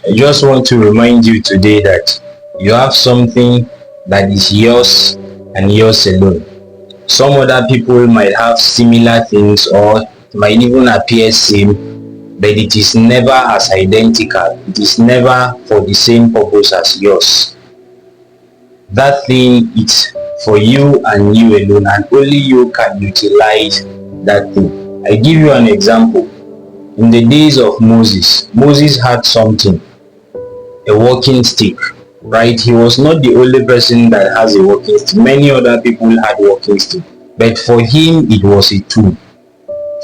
I just want to remind you today that you have something that is yours and yours alone. Some other people might have similar things or might even appear same, but it is never as identical. It is never for the same purpose as yours. That thing is for you and you alone, and only you can utilize that thing. I give you an example. In the days of Moses had something, a walking stick, right? He was not the only person that has a walking stick. Many other people had walking stick, but for him it was a tool.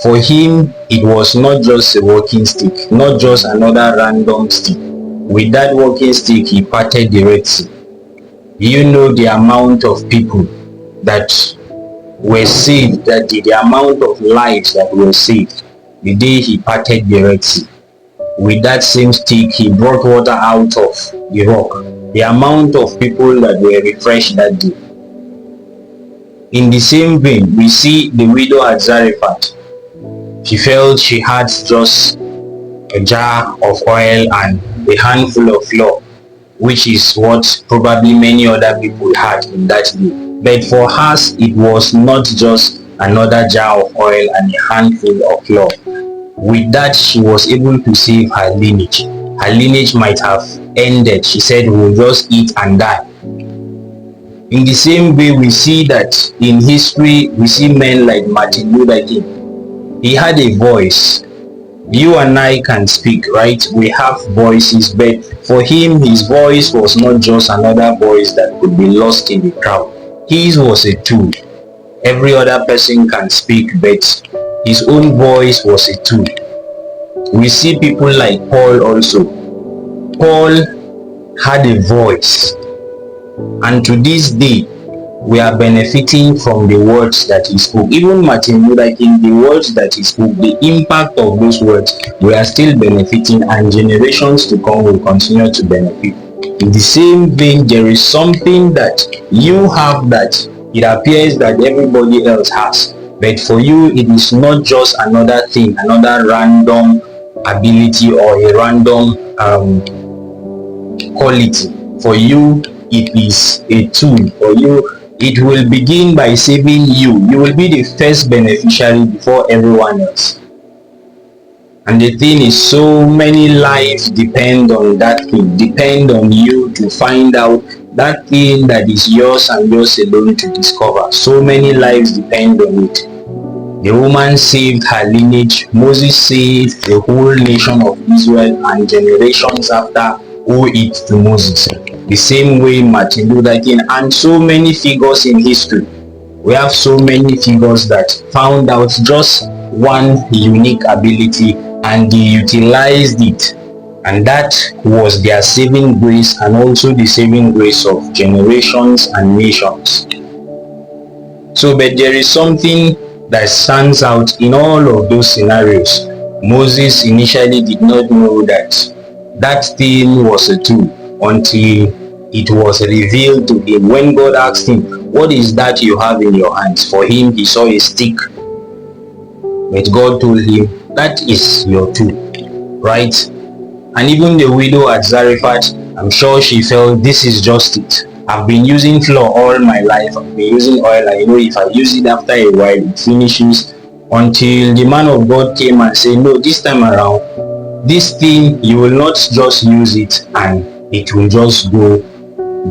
For him, it was not just a walking stick, not just another random stick. With that walking stick, he parted the Red Sea. You know the amount of people that were saved, that the amount of lives that were saved the day he parted the Red Sea. With that same stick, he brought water out of the rock. The amount of people that were refreshed that day. In the same vein, we see the widow at Zarephath. She felt she had just a jar of oil and a handful of flour, which is what probably many other people had in that day. But for us, it was not just another jar of oil and a handful of flour. With that, she was able to save her lineage. Her lineage might have ended. She said, we'll just eat and die. In the same way, we see that in history, we see men like Martin Luther King. He had a voice. You and I can speak, right? We have voices, but for him, his voice was not just another voice that could be lost in the crowd. His was a tool. Every other person can speak, but his own voice was a tool. We see people like Paul also. Paul had a voice, and to this day, we are benefiting from the words that he spoke. Even Martin Luther King, the words that he spoke, the impact of those words, we are still benefiting, and generations to come will continue to benefit. In the same vein, there is something that you have that it appears that everybody else has, but for you, it is not just another thing, another random ability or a random quality. For you, it is a tool. For you, it will begin by saving you. You will be the first beneficiary before everyone else. And the thing is, so many lives depend on that thing, depend on you to find out that thing that is yours and yours alone to discover. So many lives depend on it. The woman saved her lineage. Moses saved the whole nation of Israel, and generations after owe it to Moses. The same way Martin Luther King and so many figures in history. We have so many figures that found out just one unique ability and they utilized it. And that was their saving grace, and also the saving grace of generations and nations. So, but there is something that stands out in all of those scenarios. Moses initially did not know that that thing was a tool until it was revealed to him. When God asked him, what is that you have in your hands? For him, he saw a stick. But God told him, that is your tool, right? And even the widow at Zarephath, I'm sure she felt, this is just it. I've been using flour all my life. I've been using oil. I know if I use it after a while, it finishes. Until the man of God came and said, no, this time around, this thing, you will not just use it and it will just go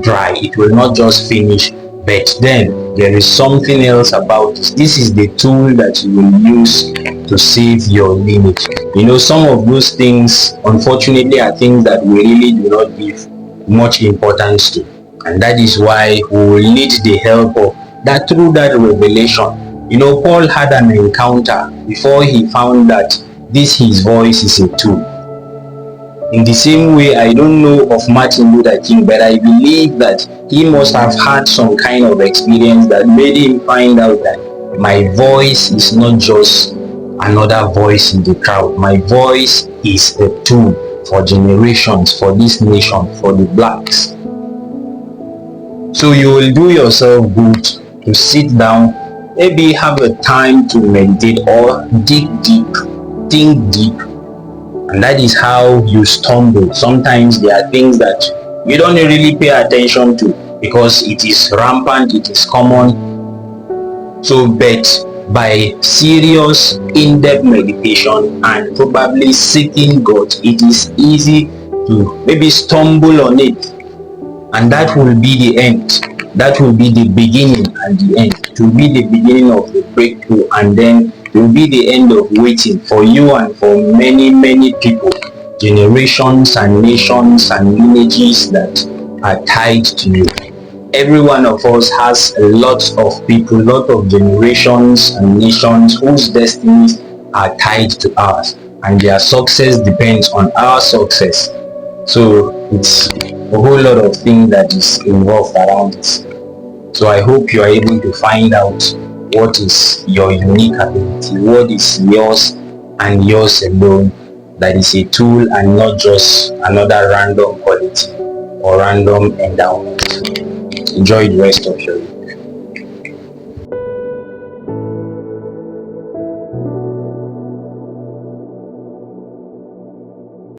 dry. It will not just finish. But then there is something else about this. This is the tool that you will use to save your lineage. You know, some of those things, unfortunately, are things that we really do not give much importance to. And that is why we will need the help of that through that revelation. You know, Paul had an encounter before he found that this his voice is a tool. In the same way, I don't know of Martin Luther King, but I believe that he must have had some kind of experience that made him find out that my voice is not just another voice in the crowd. My voice is a tool for generations, for this nation, for the blacks. So you will do yourself good to sit down, maybe have a time to meditate or dig deep, think deep, And that is how you stumble. Sometimes there are things that you don't really pay attention to because it is rampant, it is common. So, but by serious in-depth meditation and probably seeking God, it is easy to maybe stumble on it, and that will be the end. That will be the beginning and the end. It will be the beginning of the breakthrough, and then it will be the end of waiting for you and for many people, generations and nations and lineages that are tied to you. Every one of us has a lot of people, lot of generations and nations whose destinies are tied to ours, and their success depends on our success. So it's a whole lot of things that is involved around this. So I hope you are able to find out what is your unique ability, what is yours and yours alone, that is a tool and not just another random quality or random endowment. Enjoy the rest of your day.